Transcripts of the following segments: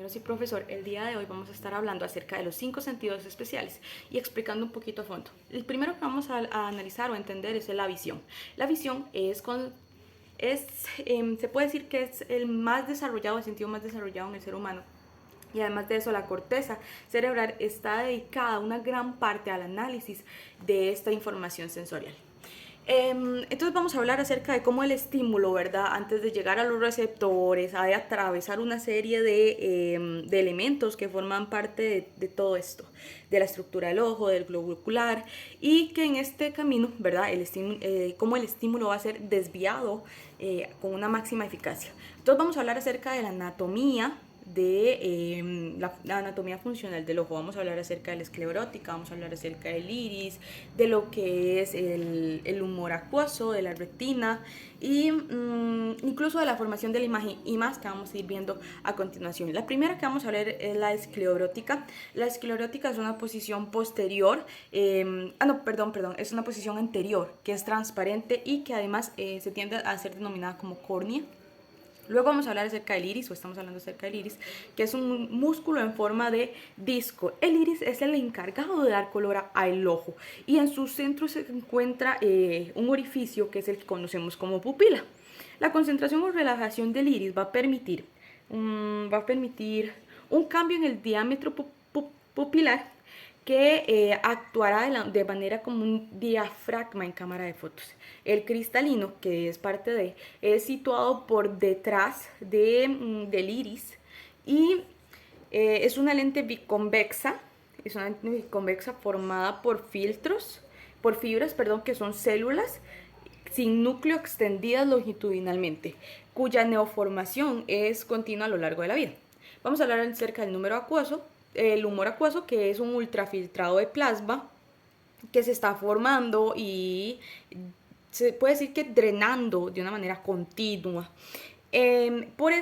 compañeros y profesor, el día de hoy vamos a estar hablando acerca de los 5 sentidos especiales y explicando un poquito a fondo. El primero que vamos a analizar o entender es la visión. La visión se puede decir que es el más desarrollado, el sentido más desarrollado en el ser humano. Y además de eso, la corteza cerebral está dedicada a una gran parte al análisis de esta información sensorial. Entonces vamos a hablar acerca de cómo el estímulo, ¿verdad? Antes de llegar a los receptores, ha de atravesar una serie de elementos que forman parte de todo esto, de la estructura del ojo, del globo ocular, y que en este camino, ¿verdad? Cómo el estímulo va a ser desviado con una máxima eficacia. Entonces vamos a hablar acerca de la anatomía la anatomía funcional del ojo. Vamos a hablar acerca de la esclerótica, vamos a hablar acerca del iris, de lo que es el humor acuoso, de la retina y incluso de la formación de la imagen y más que vamos a ir viendo a continuación. La primera que vamos a ver es la esclerótica. La esclerótica es una posición posterior, es una posición anterior que es transparente y que además se tiende a ser denominada como córnea. Luego vamos a hablar acerca del iris, o estamos hablando acerca del iris, que es un músculo en forma de disco. El iris es el encargado de dar color al ojo y en su centro se encuentra un orificio que es el que conocemos como pupila. La concentración o relajación del iris va a permitir un cambio en el diámetro pupilar que actuará de manera como un diafragma en cámara de fotos. El cristalino, que es parte es situado por detrás del iris y es una lente biconvexa, formada por fibras, que son células sin núcleo extendidas longitudinalmente, cuya neoformación es continua a lo largo de la vida. Vamos a hablar acerca del humor acuoso, que es un ultrafiltrado de plasma que se está formando y se puede decir que drenando de una manera continua. Por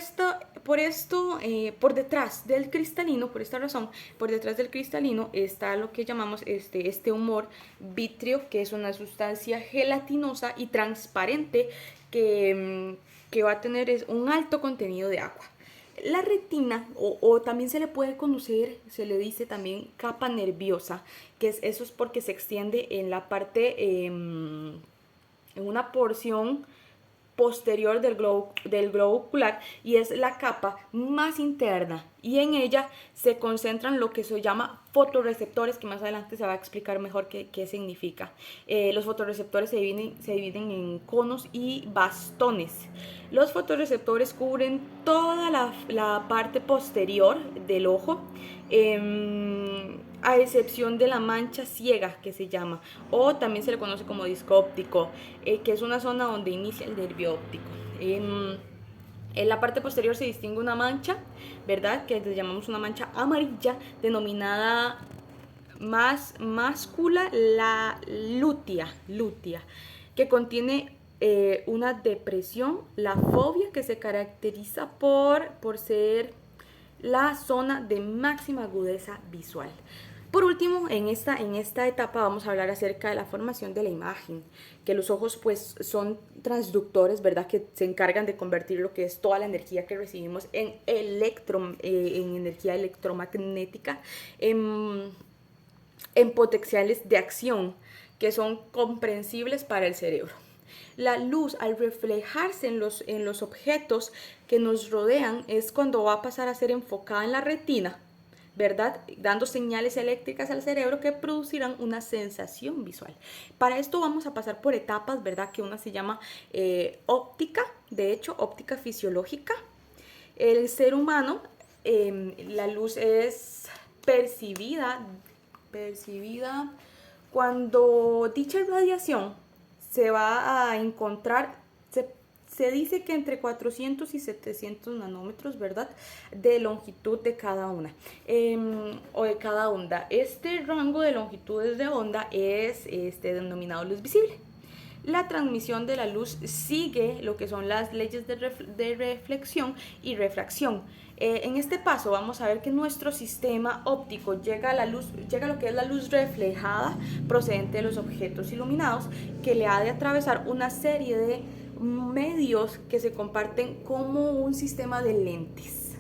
detrás del cristalino, por esta razón, por detrás del cristalino está lo que llamamos este humor vítreo, que es una sustancia gelatinosa y transparente que va a tener un alto contenido de agua. La retina, o también se le puede conocer, se le dice también capa nerviosa, eso es porque se extiende en la parte, en una porción posterior del globo ocular y es la capa más interna y en ella se concentran lo que se llama fotorreceptores, que más adelante se va a explicar mejor qué significa. Los fotorreceptores se dividen en conos y bastones. Los fotorreceptores cubren toda la parte posterior del ojo, a excepción de la mancha ciega, que se llama, o también se le conoce como disco óptico, que es una zona donde inicia el nervio óptico. En la parte posterior se distingue una mancha, ¿verdad? Que le llamamos una mancha amarilla, denominada máscula la lútea, que contiene una depresión, la fovea, que se caracteriza por ser la zona de máxima agudeza visual. Por último, en esta etapa vamos a hablar acerca de la formación de la imagen, que los ojos pues son transductores, ¿verdad? Que se encargan de convertir lo que es toda la energía que recibimos en energía electromagnética, en potenciales de acción que son comprensibles para el cerebro. La luz, al reflejarse en los objetos que nos rodean, es cuando va a pasar a ser enfocada en la retina, ¿verdad? Dando señales eléctricas al cerebro que producirán una sensación visual. Para esto vamos a pasar por etapas, ¿verdad? Que una se llama óptica, de hecho, óptica fisiológica. El ser humano, la luz es percibida cuando dicha radiación se va a encontrar, se dice que entre 400 y 700 nanómetros, ¿verdad? De longitud de cada una, o de cada onda. Este rango de longitudes de onda es denominado luz visible. La transmisión de la luz sigue lo que son las leyes de reflexión y refracción. En este paso vamos a ver que nuestro sistema óptico llega a lo que es la luz reflejada procedente de los objetos iluminados, que le ha de atravesar una serie de medios que se comparten como un sistema de lentes.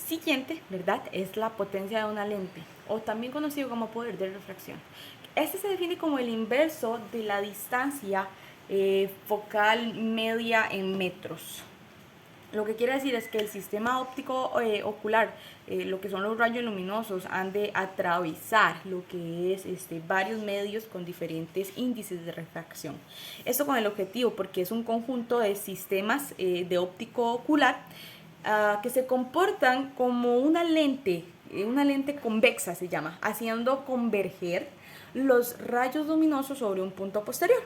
Siguiente, ¿verdad? Es la potencia de una lente, o también conocido como poder de refracción. Este se define como el inverso de la distancia focal media en metros. Lo que quiere decir es que el sistema óptico ocular, lo que son los rayos luminosos, han de atravesar lo que es varios medios con diferentes índices de refracción. Esto con el objetivo, porque es un conjunto de sistemas de óptico ocular que se comportan como una lente convexa se llama, haciendo converger los rayos luminosos sobre un punto posterior.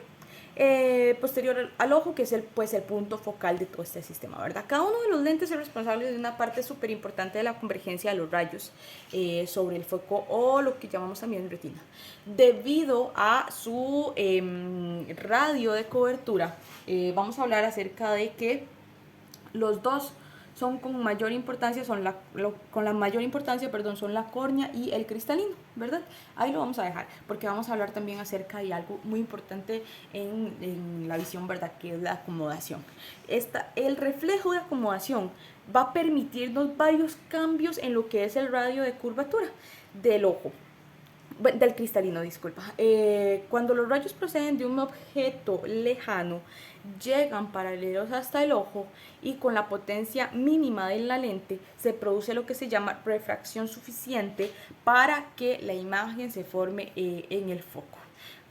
Posterior al ojo, que es el punto focal de todo este sistema, ¿verdad? Cada uno de los lentes es responsable de una parte súper importante de la convergencia de los rayos sobre el foco, o lo que llamamos también retina. Debido a su radio de cobertura, vamos a hablar acerca de que los dos son con mayor importancia, son la córnea y el cristalino, ¿verdad? Ahí lo vamos a dejar, porque vamos a hablar también acerca de algo muy importante en la visión, ¿verdad? Que es la acomodación. El reflejo de acomodación va a permitirnos varios cambios en lo que es el radio de curvatura del ojo. Del cristalino, disculpa. Cuando los rayos proceden de un objeto lejano, llegan paralelos hasta el ojo y con la potencia mínima de la lente se produce lo que se llama refracción suficiente para que la imagen se forme en el foco.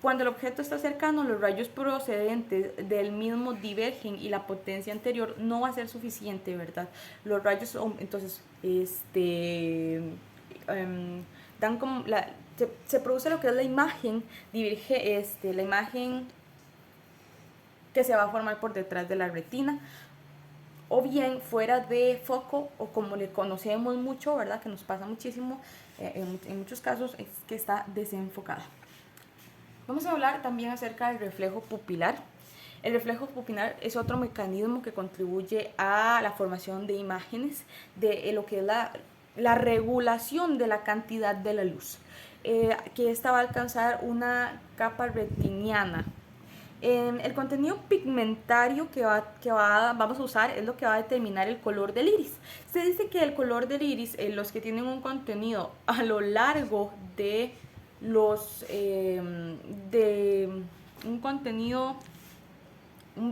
Cuando el objeto está cercano, los rayos procedentes del mismo divergen y la potencia anterior no va a ser suficiente, ¿verdad? Los rayos son, entonces, dan como se produce lo que es la imagen la imagen que se va a formar por detrás de la retina, o bien fuera de foco, o como le conocemos mucho, ¿verdad? Que nos pasa muchísimo en muchos casos, es que está desenfocada. Vamos a hablar también acerca del reflejo pupilar. El reflejo pupilar es otro mecanismo que contribuye a la formación de imágenes, de lo que es la regulación de la cantidad de la luz, que esta va a alcanzar una capa retiniana. El contenido pigmentario que vamos a usar es lo que va a determinar el color del iris. Se dice que el color del iris, los que tienen un contenido a lo largo de un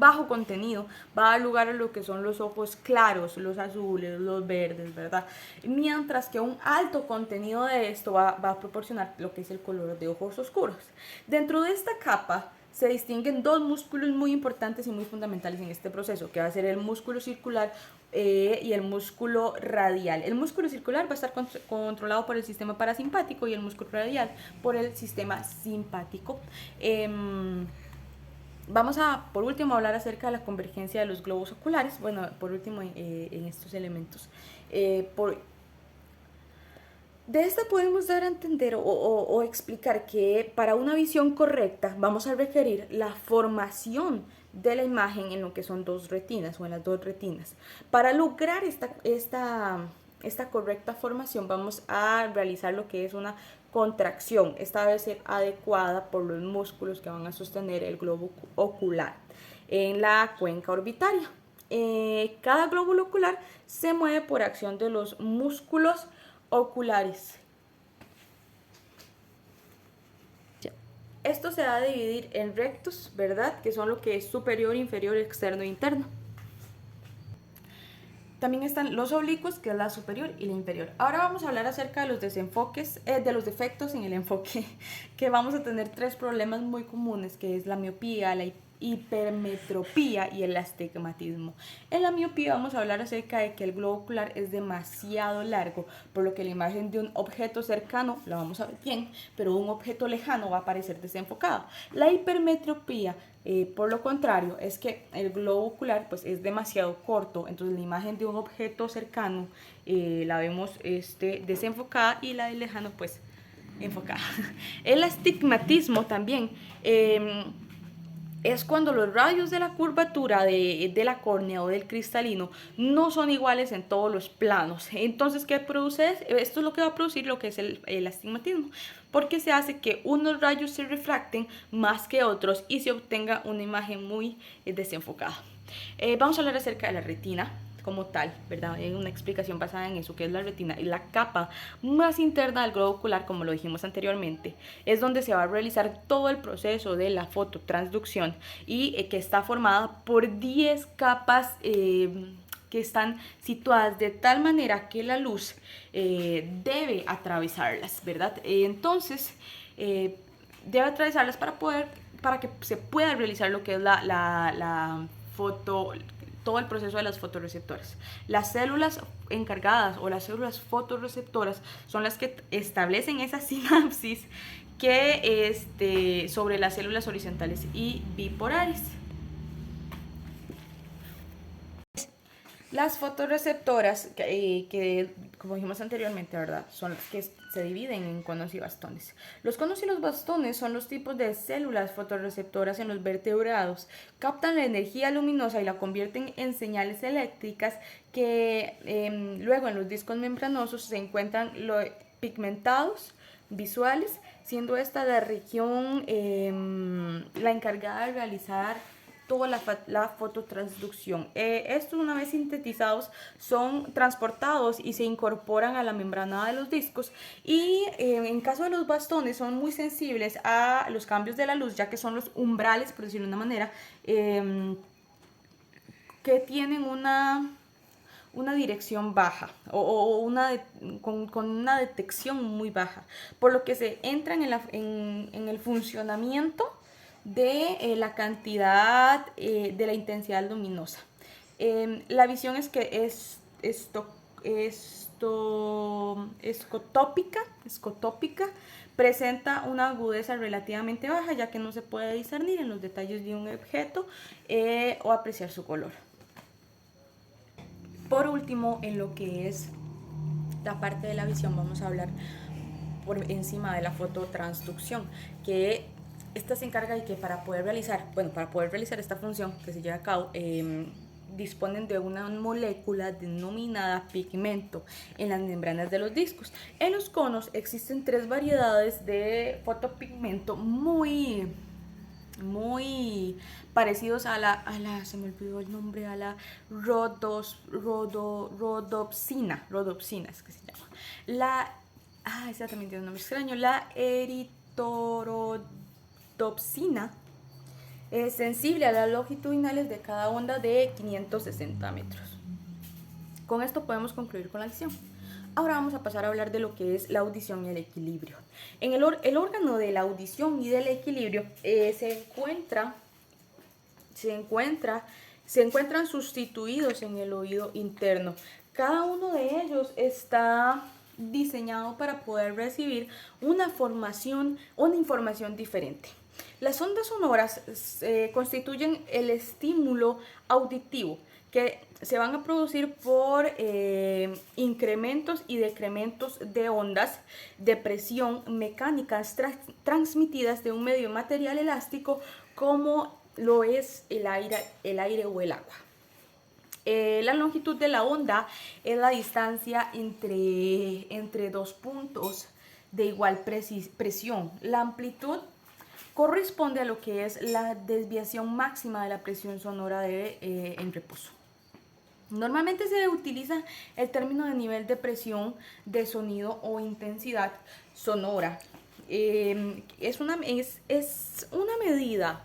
bajo contenido, va a dar lugar a lo que son los ojos claros, los azules, los verdes, ¿verdad? Mientras que un alto contenido de esto va a proporcionar lo que es el color de ojos oscuros. Dentro de esta capa se distinguen dos músculos muy importantes y muy fundamentales en este proceso, que va a ser el músculo circular y el músculo radial. El músculo circular va a estar controlado por el sistema parasimpático y el músculo radial por el sistema simpático. Vamos a, por último, hablar acerca de la convergencia de los globos oculares. Bueno, por último, en estos elementos. De esta podemos dar a entender o explicar que para una visión correcta vamos a requerir la formación de la imagen en lo que son dos retinas o en las dos retinas. Para lograr esta correcta formación vamos a realizar lo que es una contracción. Esta debe ser adecuada por los músculos que van a sostener el globo ocular en la cuenca orbitaria. Cada glóbulo ocular se mueve por acción de los músculos oculares. Esto se va a dividir en rectos, ¿verdad? Que son lo que es superior, inferior, externo e interno. También están los oblicuos, que es la superior y la inferior. Ahora vamos a hablar acerca de los desenfoques, de los defectos en el enfoque, que vamos a tener tres problemas muy comunes, que es la miopía, la hipermetropía y el astigmatismo. En la miopía vamos a hablar acerca de que el globo ocular es demasiado largo, por lo que la imagen de un objeto cercano la vamos a ver bien, pero un objeto lejano va a aparecer desenfocado. La hipermetropía, por lo contrario, es que el globo ocular pues es demasiado corto, entonces la imagen de un objeto cercano la vemos desenfocada, y la de lejano pues enfocada. El astigmatismo también es cuando los radios de la curvatura de la córnea o del cristalino no son iguales en todos los planos. Entonces, ¿qué produce? Esto es lo que va a producir lo que es el astigmatismo, porque se hace que unos rayos se refracten más que otros y se obtenga una imagen muy desenfocada. Vamos a hablar acerca de la retina. como tal, ¿verdad? Hay una explicación basada en eso, que es la retina. Y la capa más interna del globo ocular, como lo dijimos anteriormente, es donde se va a realizar todo el proceso de la fototransducción y que está formada por 10 capas que están situadas de tal manera que la luz debe atravesarlas, ¿verdad? Entonces, debe atravesarlas para que se pueda realizar lo que es la foto, todo el proceso de las fotorreceptoras. Las células encargadas o las células fotorreceptoras son las que establecen esa sinapsis que sobre las células horizontales y bipolares. Las fotorreceptoras, como dijimos anteriormente, ¿verdad? Son las que se dividen en conos y bastones. Los conos y los bastones son los tipos de células fotorreceptoras en los vertebrados. Captan la energía luminosa y la convierten en señales eléctricas que luego en los discos membranosos se encuentran pigmentados visuales, siendo esta la región la encargada de realizar toda la fototransducción. Estos, una vez sintetizados, son transportados y se incorporan a la membrana de los discos, y en caso de los bastones son muy sensibles a los cambios de la luz, ya que son los umbrales, por decirlo de una manera, que tienen una dirección baja con una detección muy baja, por lo que se entra en el funcionamiento de la cantidad de la intensidad luminosa. La visión es que es escotópica, presenta una agudeza relativamente baja, ya que no se puede discernir en los detalles de un objeto o apreciar su color. Por último, en lo que es la parte de la visión, vamos a hablar por encima de la fototransducción, que esta se encarga de que para poder realizar esta función que se lleva a cabo, disponen de una molécula denominada pigmento en las membranas de los discos. En los conos existen 3 variedades de fotopigmento muy parecidos a la se me olvidó el nombre, a la rodopsina es que se llama. Esa también tiene un nombre extraño. La eritorodopsina es sensible a las longitudinales de cada onda de 560 metros. Con esto podemos concluir con la visión. Ahora vamos a pasar a hablar de lo que es la audición y el equilibrio. En el órgano de la audición y del equilibrio se encuentran sustituidos en el oído interno. Cada uno de ellos está diseñado para poder recibir una información diferente. Las ondas sonoras constituyen el estímulo auditivo, que se van a producir por incrementos y decrementos de ondas de presión mecánicas transmitidas de un medio material elástico como lo es el aire o el agua. La longitud de la onda es la distancia entre 2 puntos de igual presión. La amplitud corresponde a lo que es la desviación máxima de la presión sonora en reposo. Normalmente se utiliza el término de nivel de presión de sonido o intensidad sonora. Es una medida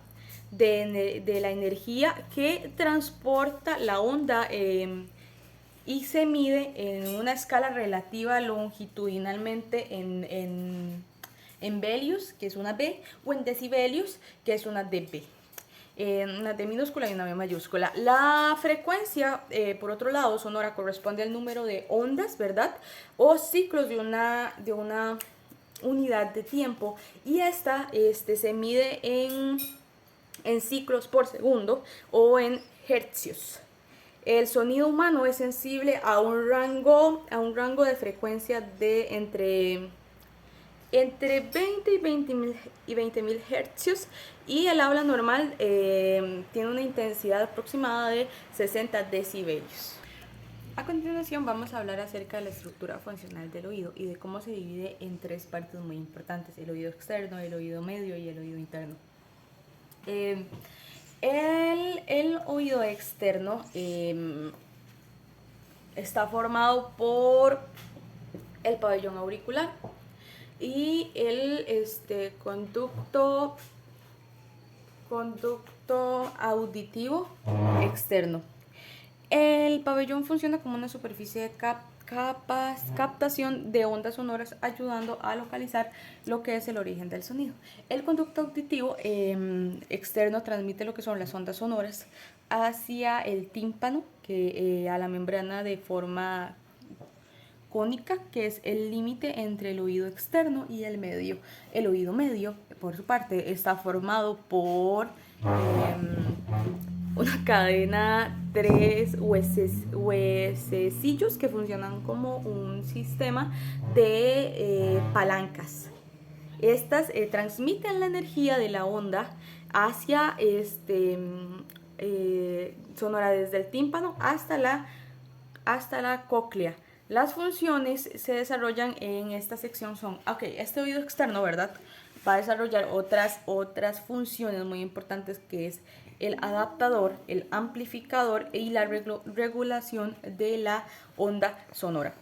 de la energía que transporta la onda y se mide en una escala relativa longitudinalmente en velios, que es una B, o en decibelios, que es una dB. Una D minúscula y una B mayúscula. La frecuencia, por otro lado, sonora, corresponde al número de ondas, ¿verdad? O ciclos de una unidad de tiempo, y esta se mide en ciclos por segundo o en hercios. El sonido humano es sensible a un rango de frecuencia de entre 20 y 20.000 hercios, y el habla normal tiene una intensidad aproximada de 60 decibelios. A continuación vamos a hablar acerca de la estructura funcional del oído y de cómo se divide en 3 partes muy importantes: el oído externo, el oído medio y el oído interno. El oído externo está formado por el pabellón auricular y el conducto auditivo externo. El pabellón funciona como una superficie de captación de ondas sonoras, ayudando a localizar lo que es el origen del sonido. El conducto auditivo externo transmite lo que son las ondas sonoras hacia el tímpano, a la membrana de forma cónica, que es el límite entre el oído externo y el medio. El oído medio, por su parte, está formado por una cadena, tres huesecillos que funcionan como un sistema de palancas. Estas transmiten la energía de la onda hacia sonora desde el tímpano hasta la cóclea. Las funciones se desarrollan en esta sección son, este oído externo, ¿verdad? Va a desarrollar otras funciones muy importantes, que es el adaptador, el amplificador y la regulación de la onda sonora.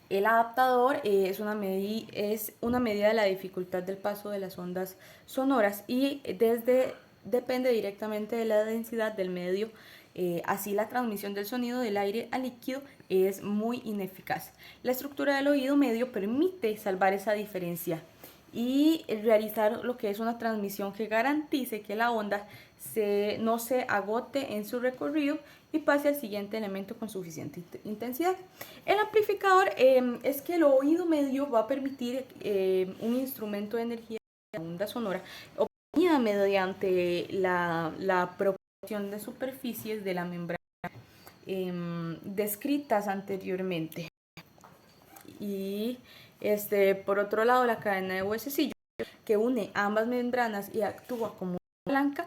El adaptador es una medida de la dificultad del paso de las ondas sonoras y depende directamente de la densidad del medio. Así la transmisión del sonido del aire al líquido es muy ineficaz. La estructura del oído medio permite salvar esa diferencia y realizar lo que es una transmisión que garantice que la onda no se agote en su recorrido y pase al siguiente elemento con suficiente intensidad. El amplificador es que el oído medio va a permitir un instrumento de energía de onda sonora obtenida mediante la propagación de superficies de la membrana descritas anteriormente. Y por otro lado, la cadena de huesecillos que une ambas membranas y actúa como palanca,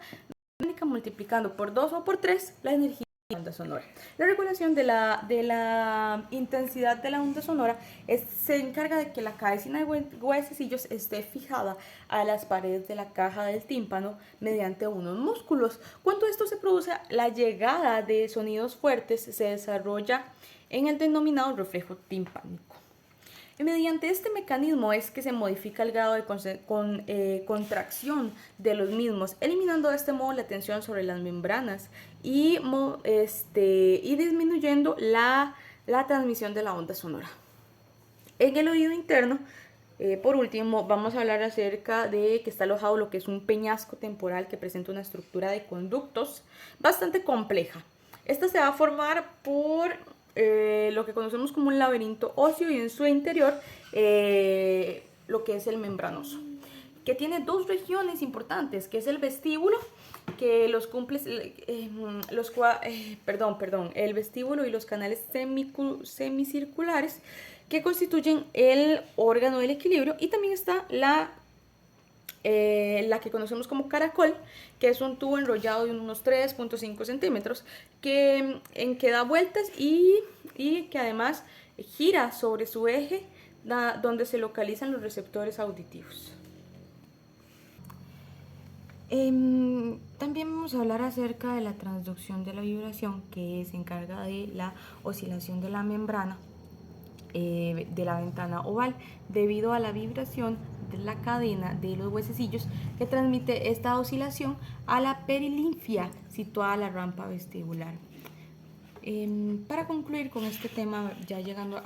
multiplicando por 2 o por 3 la energía de la onda sonora. La regulación de la intensidad de la onda sonora se encarga de que la cabecina de huesecillos esté fijada a las paredes de la caja del tímpano mediante unos músculos. Cuando esto se produce, la llegada de sonidos fuertes se desarrolla en el denominado reflejo timpánico. Y mediante este mecanismo es que se modifica el grado de contracción de los mismos, eliminando de este modo la tensión sobre las membranas y disminuyendo la transmisión de la onda sonora. En el oído interno, por último, vamos a hablar acerca de que está alojado lo que es un peñasco temporal que presenta una estructura de conductos bastante compleja. Esta se va a formar por lo que conocemos como un laberinto óseo y en su interior lo que es el membranoso, que tiene dos regiones importantes, que es el vestíbulo, que el vestíbulo y los canales semicirculares, que constituyen el órgano del equilibrio, y también está la que conocemos como caracol, que es un tubo enrollado de unos 3.5 centímetros que da vueltas y que además gira sobre su eje, donde se localizan los receptores auditivos. También vamos a hablar acerca de la transducción de la vibración, que se encarga de la oscilación de la membrana de la ventana oval debido a la vibración de la cadena de los huesecillos, que transmite esta oscilación a la perilinfia situada a la rampa vestibular. Para concluir con este tema, ya llegando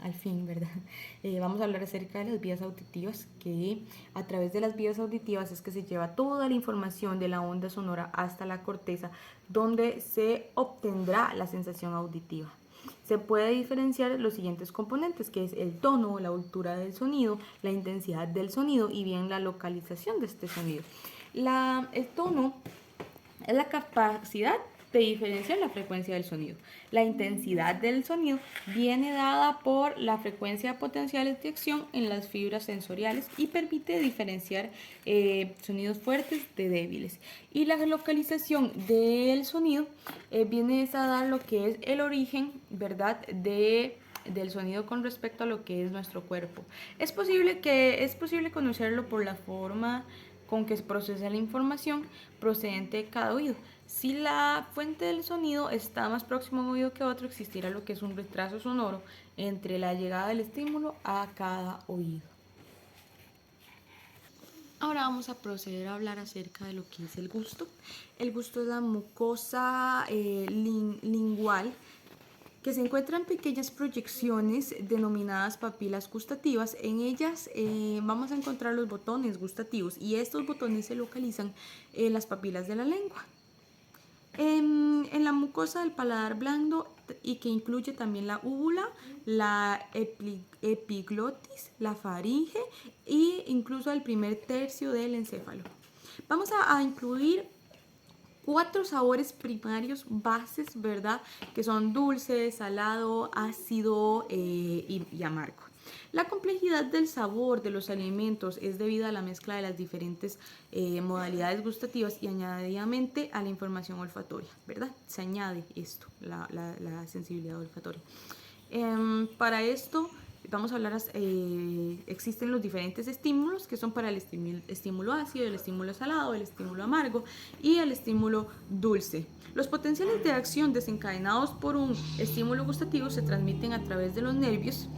al fin, ¿verdad? Vamos a hablar acerca de las vías auditivas, que a través de las vías auditivas es que se lleva toda la información de la onda sonora hasta la corteza, donde se obtendrá la sensación auditiva. Se puede diferenciar los siguientes componentes, que es el tono, la altura del sonido, la intensidad del sonido y bien la localización de este sonido. El tono es la capacidad de diferenciar la frecuencia del sonido. La intensidad del sonido viene dada por la frecuencia de potenciales de acción en las fibras sensoriales y permite diferenciar sonidos fuertes de débiles. Y la localización del sonido viene a dar lo que es el origen, ¿verdad?, del sonido con respecto a lo que es nuestro cuerpo. Es posible conocerlo por la forma con que se procesa la información procedente de cada oído. Si la fuente del sonido está más próximo a un oído que a otro, existirá lo que es un retraso sonoro entre la llegada del estímulo a cada oído. Ahora vamos a proceder a hablar acerca de lo que es el gusto. El gusto es la mucosa lingual que se encuentra en pequeñas proyecciones denominadas papilas gustativas. En ellas vamos a encontrar los botones gustativos y estos botones se localizan en las papilas de la lengua. En la mucosa del paladar blando y que incluye también la úvula, la epiglotis, la faringe e incluso el primer tercio del encéfalo. Vamos a incluir 4 sabores primarios bases, ¿verdad? Que son dulce, salado, ácido y amargo. La complejidad del sabor de los alimentos es debida a la mezcla de las diferentes modalidades gustativas y añadidamente a la información olfatoria, ¿verdad? Se añade esto, la sensibilidad olfatoria. Para esto vamos a hablar, existen los diferentes estímulos que son para el estímulo ácido, el estímulo salado, el estímulo amargo y el estímulo dulce. Los potenciales de acción desencadenados por un estímulo gustativo se transmiten a través de los nervios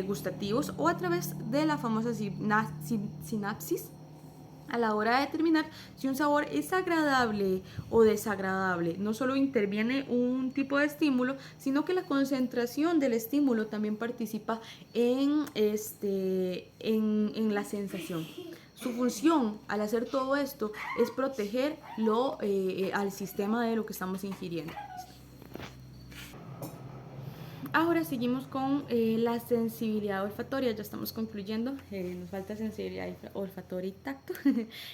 gustativos o a través de la famosa sinapsis a la hora de determinar si un sabor es agradable o desagradable. No solo interviene un tipo de estímulo, sino que la concentración del estímulo también participa en la sensación. Su función al hacer todo esto es proteger al sistema de lo que estamos ingiriendo. Ahora seguimos con la sensibilidad olfatoria, ya estamos concluyendo, nos falta sensibilidad olfatoria y tacto.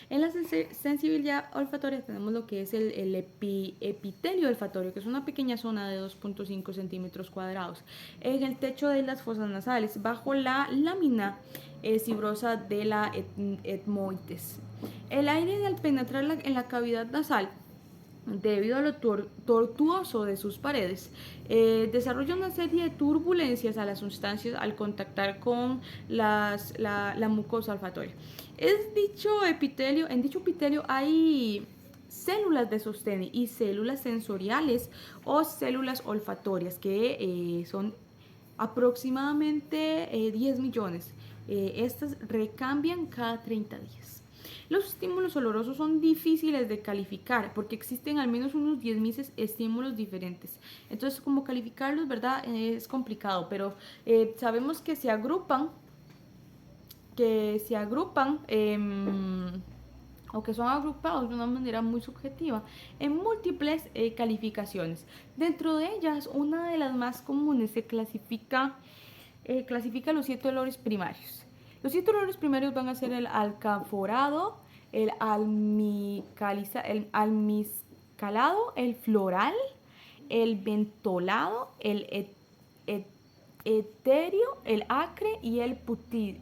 En la sensibilidad olfatoria tenemos lo que es el epitelio olfatorio, que es una pequeña zona de 2.5 centímetros cuadrados en el techo de las fosas nasales, bajo la lámina fibrosa de la etmoides. El aire al penetrar en la cavidad nasal, debido a lo tortuoso de sus paredes, desarrolla una serie de turbulencias a las sustancias al contactar con la mucosa olfatoria. En dicho epitelio hay células de sostén y células sensoriales o células olfatorias que son aproximadamente 10 millones. Estas recambian cada 30 días. Los estímulos olorosos son difíciles de calificar porque existen al menos unos 10.000 estímulos diferentes. Entonces, como calificarlos, ¿verdad? Es complicado, pero sabemos que se agrupan, o que son agrupados de una manera muy subjetiva en múltiples calificaciones. Dentro de ellas, una de las más comunes se clasifica los 7 olores primarios. Los 7 olores primarios van a ser el alcanforado, el almizcalado, el floral, el mentolado, el etéreo, el acre y el putrido.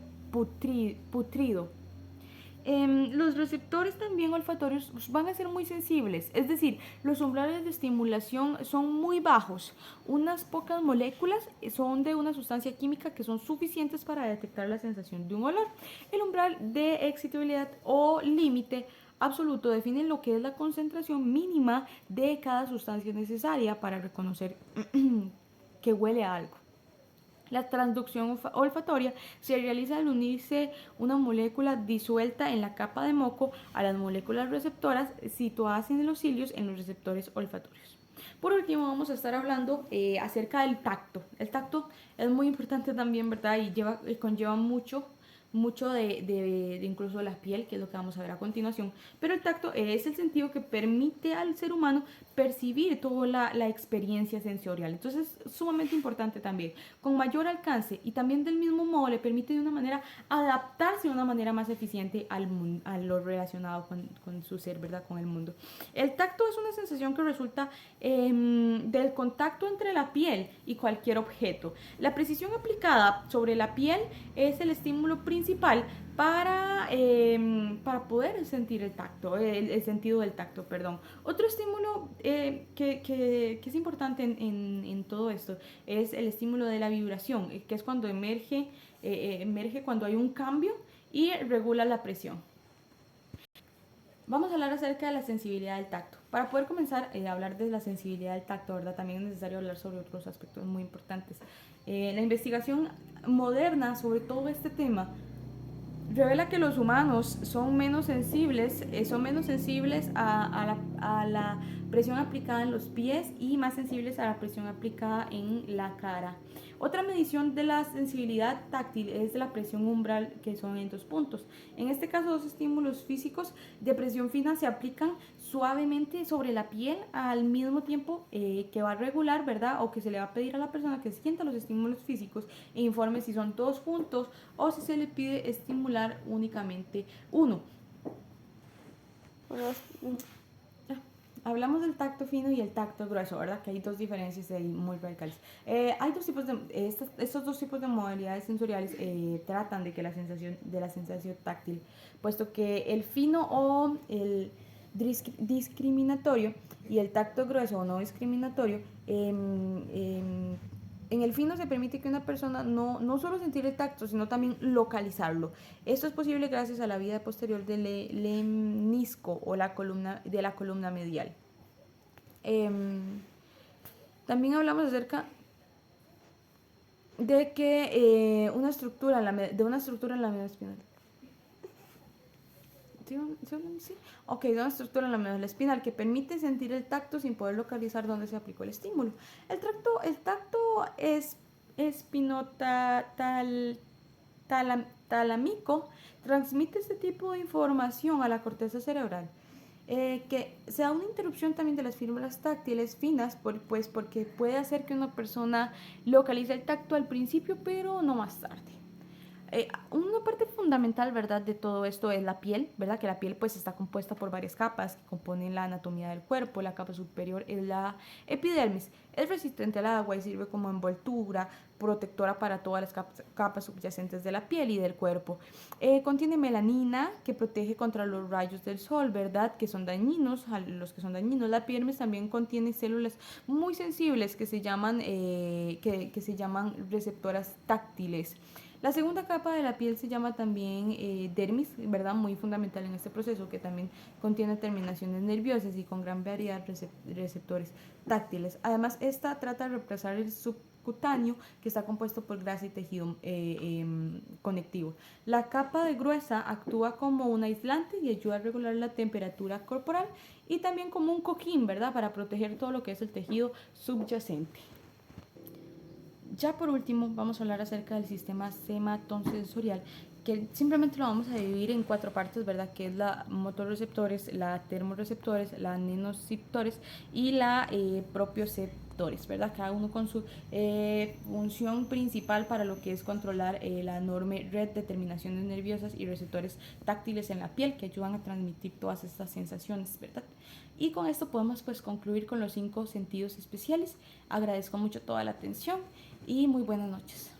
Los receptores también olfatorios van a ser muy sensibles, es decir, los umbrales de estimulación son muy bajos. Unas pocas moléculas son de una sustancia química que son suficientes para detectar la sensación de un olor. El umbral de excitabilidad o límite absoluto define lo que es la concentración mínima de cada sustancia necesaria para reconocer que huele a algo. La transducción olfatoria se realiza al unirse una molécula disuelta en la capa de moco a las moléculas receptoras situadas en los cilios en los receptores olfatorios. Por último, vamos a estar hablando acerca del tacto. El tacto es muy importante también, ¿verdad? Y conlleva mucho de incluso la piel, que es lo que vamos a ver a continuación. Pero el tacto es el sentido que permite al ser humano percibir toda la experiencia sensorial. Entonces es sumamente importante también. Con mayor alcance y también del mismo modo le permite de una manera adaptarse de una manera más eficiente a lo relacionado con su ser, ¿verdad? Con el mundo. El tacto es una sensación que resulta del contacto entre la piel y cualquier objeto. La precisión aplicada sobre la piel es el estímulo principal para poder sentir el tacto, el sentido del tacto, perdón. Otro estímulo que es importante en todo esto es el estímulo de la vibración, que es cuando emerge cuando hay un cambio y regula la presión. Vamos a hablar acerca de la sensibilidad del tacto. Para poder comenzar a hablar de la sensibilidad del tacto, ¿verdad? También es necesario hablar sobre otros aspectos muy importantes. La investigación moderna sobre todo este tema revela que los humanos son menos sensibles a la presión aplicada en los pies y más sensibles a la presión aplicada en la cara. Otra medición de la sensibilidad táctil es la presión umbral, que son en 2 puntos. En este caso, 2 estímulos físicos de presión fina se aplican suavemente sobre la piel al mismo tiempo que va a regular, ¿verdad? O que se le va a pedir a la persona que sienta los estímulos físicos e informe si son todos juntos o si se le pide estimular únicamente uno. Hablamos del tacto fino y el tacto grueso, ¿verdad? Que hay 2 diferencias ahí muy radicales. Hay 2 tipos de, estos 2 tipos de modalidades sensoriales tratan de la sensación táctil, puesto que el fino o el discriminatorio y el tacto grueso o no discriminatorio, en el fino se permite que una persona no solo sentir el tacto, sino también localizarlo. Esto es posible gracias a la vida posterior del lemnisco o de la columna medial. También hablamos acerca de que una estructura en la médula espinal. ¿Sí? Ok, de una estructura en la médula espinal que permite sentir el tacto sin poder localizar dónde se aplicó el estímulo. El tacto espinotalámico transmite este tipo de información a la corteza cerebral. Que se da una interrupción también de las fibras táctiles finas, pues porque puede hacer que una persona localice el tacto al principio, pero no más tarde. Una parte fundamental, ¿verdad?, de todo esto es la piel, ¿verdad? Que la piel pues está compuesta por varias capas que componen la anatomía del cuerpo. La capa superior es la epidermis, es resistente al agua y sirve como envoltura protectora para todas las capas subyacentes de la piel y del cuerpo. Contiene melanina que protege contra los rayos del sol, ¿verdad?, que son dañinos, a los que son dañinos. La epidermis también contiene células muy sensibles que se llaman receptoras táctiles. La segunda capa de la piel se llama también dermis, ¿verdad? Muy fundamental en este proceso, que también contiene terminaciones nerviosas y con gran variedad de receptores táctiles. Además, esta trata de reemplazar el subcutáneo, que está compuesto por grasa y tejido conectivo. La capa de gruesa actúa como un aislante y ayuda a regular la temperatura corporal y también como un cojín, ¿verdad? Para proteger todo lo que es el tejido subyacente. Ya por último vamos a hablar acerca del sistema sematosensorial, que simplemente lo vamos a dividir en 4 partes, ¿verdad? Que es la motorreceptores, la termorreceptores, la nociceptores y la propioceptores, ¿verdad? Cada uno con su función principal para lo que es controlar la enorme red de terminaciones nerviosas y receptores táctiles en la piel que ayudan a transmitir todas estas sensaciones, ¿verdad? Y con esto podemos pues concluir con los 5 sentidos especiales. Agradezco mucho toda la atención y muy buenas noches.